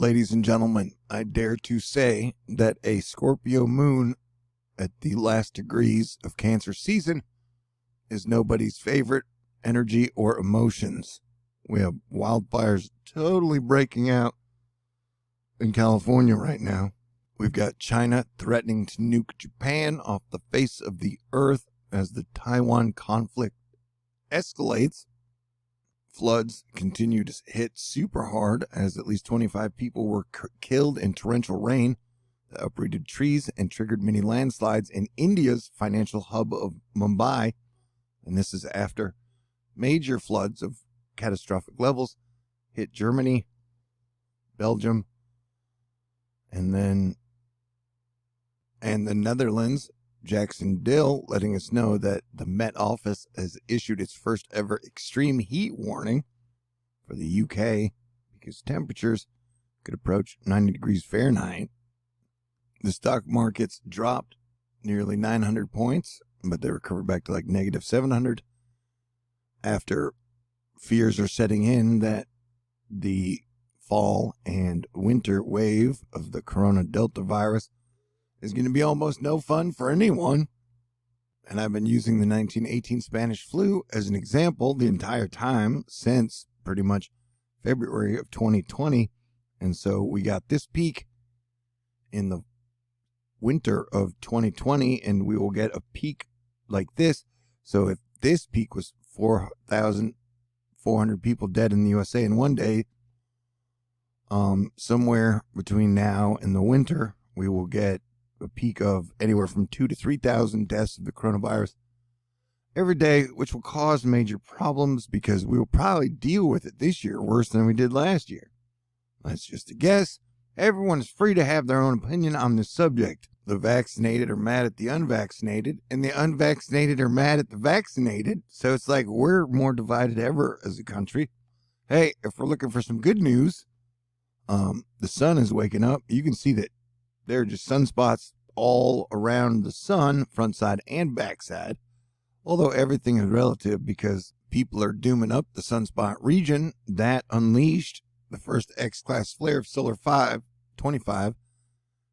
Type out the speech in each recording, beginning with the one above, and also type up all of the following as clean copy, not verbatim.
Ladies and gentlemen, I dare to say that a Scorpio moon at the last degrees of Cancer season is nobody's favorite energy or emotions. We have wildfires totally breaking out in California right now. We've got China threatening to nuke Japan off the face of the earth as the Taiwan conflict escalates. Floods continue to hit super hard as at least 25 people were killed in torrential rain that uprooted trees and triggered many landslides in India's financial hub of Mumbai. And this is after major floods of catastrophic levels hit Germany, Belgium, and the Netherlands. Jackson Dill letting us know that the Met Office has issued its first ever extreme heat warning for the UK because temperatures could approach 90 degrees Fahrenheit. The stock markets dropped nearly 900 points, but they recovered back to like negative 700 after fears are setting in that the fall and winter wave of the corona Delta virus is going to be almost no fun for anyone. And I've been using the 1918 Spanish flu as an example the entire time since pretty much February of 2020. And so we got this peak in the winter of 2020, and we will get a peak like this. So if this peak was 4,400 people dead in the USA in one day, somewhere between now and the winter, we will get a peak of anywhere from 2,000 to 3,000 deaths of the coronavirus every day, which will cause major problems because we will probably deal with it this year worse than we did last year. That's just a guess. Everyone is free to have their own opinion on this subject. The vaccinated are mad at the unvaccinated, and the unvaccinated are mad at the vaccinated. So it's like we're more divided ever as a country. Hey, if we're looking for some good news, the sun is waking up. You can see that there are just sunspots all around the sun, front side and back side. Although everything is relative because people are dooming up the sunspot region that unleashed the first X-class flare of Solar 525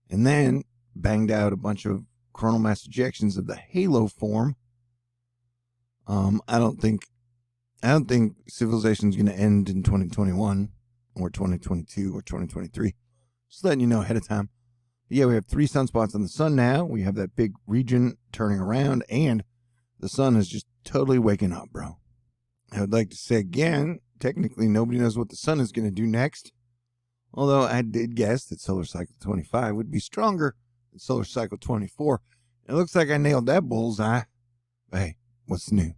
and then banged out a bunch of coronal mass ejections of the halo form. I don't think civilization is going to end in 2021 or 2022 or 2023. Just letting you know ahead of time. Yeah, we have 3 sunspots on the sun now. We have that big region turning around, and the sun is just totally waking up, bro. I would like to say again, technically nobody knows what the sun is going to do next. Although I did guess that solar cycle 25 would be stronger than solar cycle 24. It looks like I nailed that bullseye. Hey, what's new?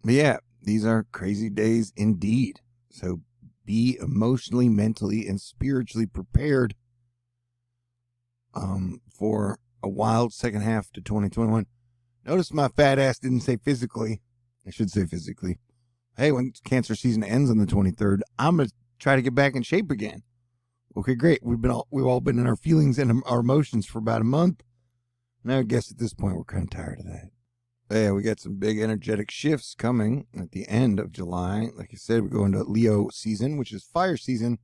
But yeah, these are crazy days indeed. So be emotionally, mentally, and spiritually prepared for a wild second half to 2021. Notice my fat ass didn't say physically. I should say physically. Hey, when Cancer season ends on the 23rd, I'm going to try to get back in shape again. Okay, great. We've all been in our feelings and our emotions for about a month. Now I guess at this point we're kind of tired of that. But yeah, we got some big energetic shifts coming at the end of July. Like I said, we go into Leo season, which is fire season,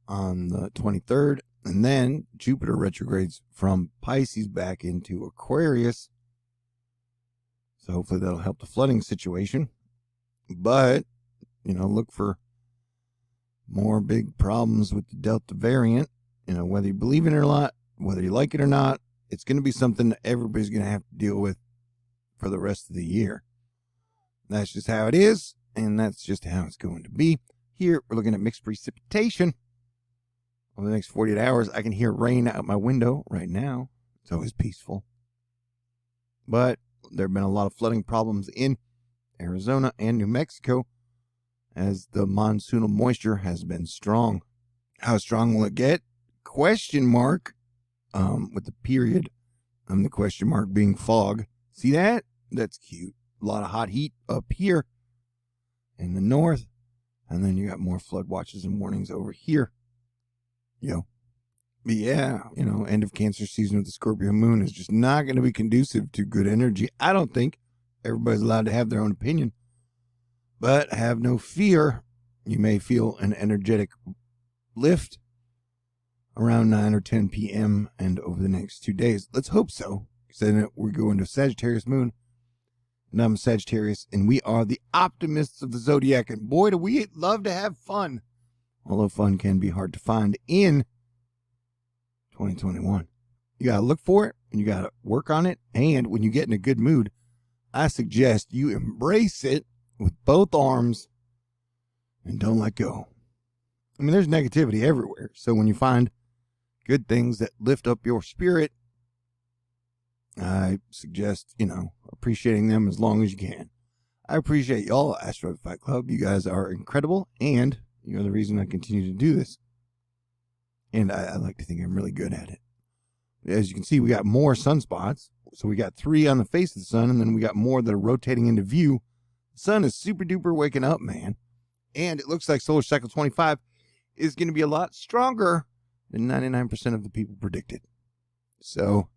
on the 23rd. And then Jupiter retrogrades from Pisces back into Aquarius. So hopefully that'll help the flooding situation. But, look for more big problems with the Delta variant. Whether you believe in it or not, whether you like it or not, it's going to be something that everybody's going to have to deal with for the rest of the year. That's just how it is, and that's just how it's going to be. Here, we're looking at mixed precipitation. Over the next 48 hours, I can hear rain out my window right now. It's always peaceful. But there have been a lot of flooding problems in Arizona and New Mexico as the monsoonal moisture has been strong. How strong will it get? Question mark, with the period, and the question mark being fog. See that? That's cute. A lot of hot heat up here in the north, and then you got more flood watches and warnings over here. But yeah, end of Cancer season with the Scorpio moon is just not going to be conducive to good energy. I don't think. Everybody's allowed to have their own opinion. But have no fear. You may feel an energetic lift around 9 or 10 p.m. and over the next 2 days. Let's hope so, because then we're going to Sagittarius moon, and I'm Sagittarius, and we are the optimists of the zodiac, and boy, do we love to have fun, although fun can be hard to find in 2021. You got to look for it, and you got to work on it, and when you get in a good mood, I suggest you embrace it with both arms and don't let go. I mean, there's negativity everywhere, so when you find good things that lift up your spirit, I suggest, appreciating them as long as you can. I appreciate y'all, Asteroid Fight Club. You guys are incredible, and you're the reason I continue to do this. And I like to think I'm really good at it. As you can see, we got more sunspots. So we got 3 on the face of the sun, and then we got more that are rotating into view. The sun is super duper waking up, man. And it looks like solar cycle 25 is going to be a lot stronger than 99% of the people predicted. So,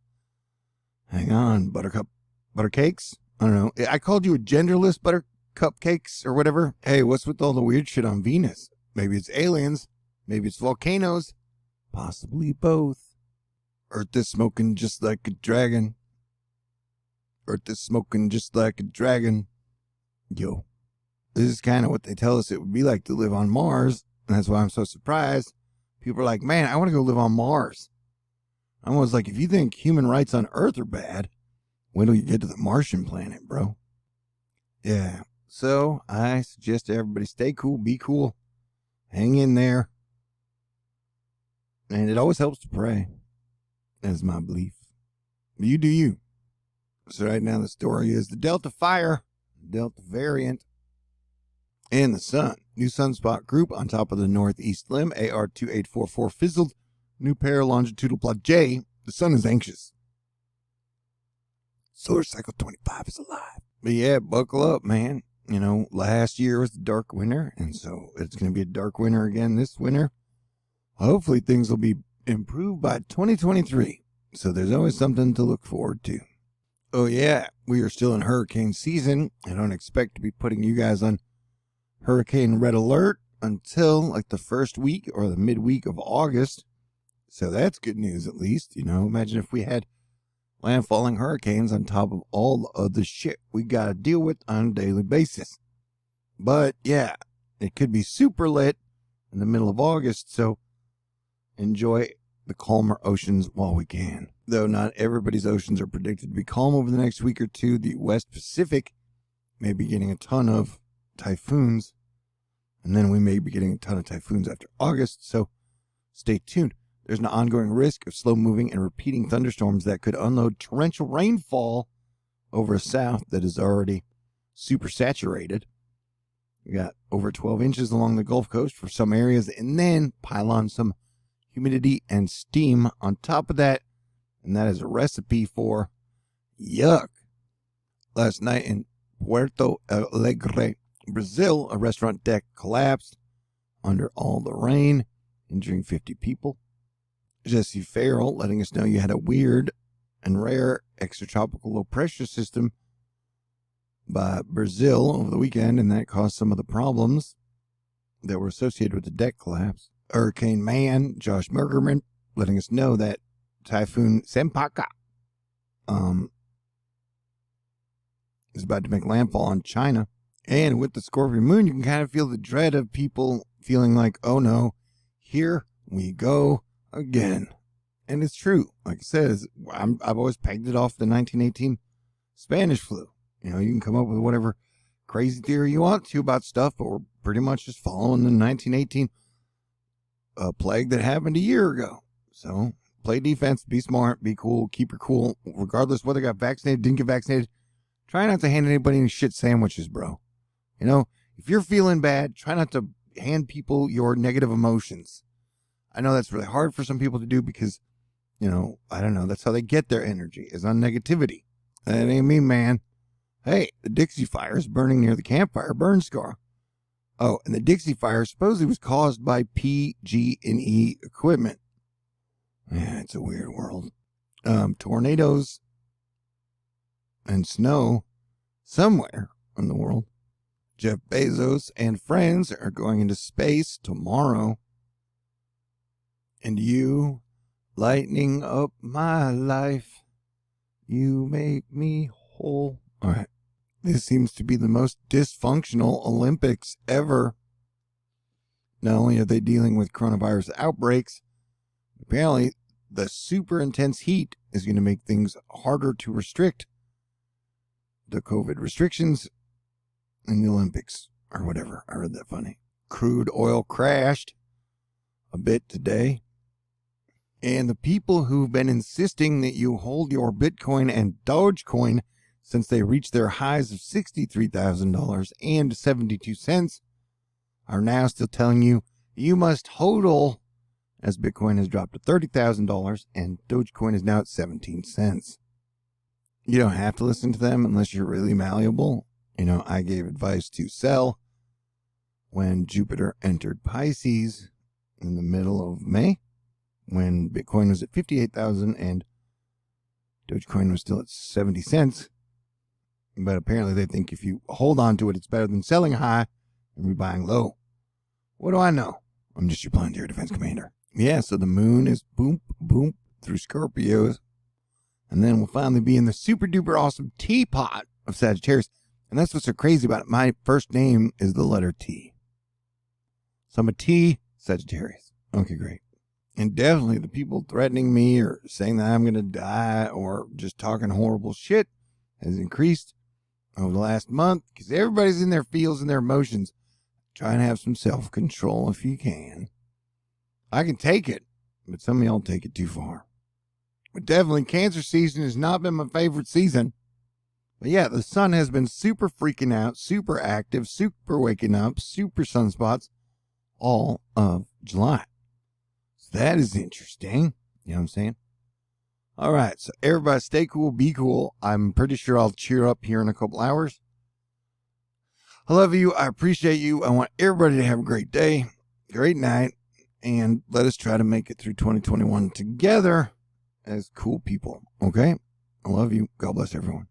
hang on, buttercakes? I don't know. I called you a genderless buttercupcakes or whatever. Hey, what's with all the weird shit on Venus? Maybe it's aliens. Maybe it's volcanoes. Possibly both. Earth is smoking just like a dragon. Earth is smoking just like a dragon. Yo. This is kind of what they tell us it would be like to live on Mars. And that's why I'm so surprised. People are like, man, I want to go live on Mars. I was like, if you think human rights on Earth are bad, wait till you get to the Martian planet, bro. Yeah. So I suggest everybody stay cool, be cool, hang in there. And it always helps to pray. That's my belief. But you do you. So right now the story is the Delta fire, Delta variant, and the sun. New sunspot group on top of the northeast limb, AR2844 fizzled. New paralongitudinal plot J. The sun is anxious. Solar cycle 25 is alive. But yeah, buckle up, man. Last year was the dark winter, and so it's going to be a dark winter again this winter. Hopefully things will be improved by 2023. So there's always something to look forward to. Oh yeah, we are still in hurricane season. I don't expect to be putting you guys on hurricane red alert until like the first week or the midweek of August. So that's good news, at least. Imagine if we had landfalling hurricanes on top of all of the shit we got to deal with on a daily basis. But yeah, it could be super lit in the middle of August. So enjoy the calmer oceans while we can. Though not everybody's oceans are predicted to be calm over the next week or two. The West Pacific may be getting a ton of typhoons. And then we may be getting a ton of typhoons after August. So stay tuned. There's an ongoing risk of slow-moving and repeating thunderstorms that could unload torrential rainfall over a south that is already super saturated. We got over 12 inches along the Gulf Coast for some areas, and then pile on some humidity and steam on top of that, and that is a recipe for yuck. Last night in Puerto Alegre, Brazil, a restaurant deck collapsed under all the rain, injuring 50 people. Jesse Farrell letting us know you had a weird and rare extratropical low pressure system by Brazil over the weekend, and that caused some of the problems that were associated with the deck collapse. Hurricane Man, Josh Mergerman, letting us know that Typhoon Sempaka is about to make landfall on China. And with the Scorpio moon, you can kind of feel the dread of people feeling like, oh no, here we go again. And it's true. Like I said, I've always pegged it off the 1918 Spanish flu. You can come up with whatever crazy theory you want to about stuff, but we're pretty much just following the 1918 plague that happened a year ago. So play defense, be smart, be cool, keep your cool, regardless whether got vaccinated, didn't get vaccinated. Try not to hand anybody any shit sandwiches, bro. If you're feeling bad, try not to hand people your negative emotions. I know that's really hard for some people to do because, I don't know, that's how they get their energy, is on negativity. That ain't me, man. Hey, the Dixie fire is burning near the campfire burn scar. Oh, and the Dixie fire supposedly was caused by PG&E equipment. Yeah, it's a weird world. Tornadoes and snow somewhere in the world. Jeff Bezos and friends are going into space tomorrow. And you, lightening up my life, you make me whole. All right. This seems to be the most dysfunctional Olympics ever. Not only are they dealing with coronavirus outbreaks, apparently the super intense heat is going to make things harder to restrict the COVID restrictions in the Olympics or whatever. I read that funny. Crude oil crashed a bit today. And the people who've been insisting that you hold your Bitcoin and Dogecoin since they reached their highs of $63,000 and 72 cents are now still telling you you must hodl, as Bitcoin has dropped to $30,000 and Dogecoin is now at 17 cents. You don't have to listen to them unless you're really malleable. I gave advice to sell when Jupiter entered Pisces in the middle of May, when Bitcoin was at 58,000 and Dogecoin was still at 70 cents. But apparently they think if you hold on to it, it's better than selling high and rebuying low. What do I know? I'm just your planetary defense commander. Yeah, so the moon is boom, boom through Scorpios. And then we'll finally be in the super duper awesome teapot of Sagittarius. And that's what's so crazy about it. My first name is the letter T. So I'm a T Sagittarius. Okay, great. And definitely the people threatening me or saying that I'm going to die or just talking horrible shit has increased over the last month because everybody's in their feels and their emotions. Try and have some self-control if you can. I can take it, but some of y'all take it too far. But definitely Cancer season has not been my favorite season. But yeah, the sun has been super freaking out, super active, super waking up, super sunspots all of July. So that is interesting. You know what I'm saying? All right, so everybody stay cool, be cool. I'm pretty sure I'll cheer up here in a couple hours. I love you. I appreciate you. I want everybody to have a great day, great night, and let us try to make it through 2021 together as cool people, okay? I love you. God bless everyone.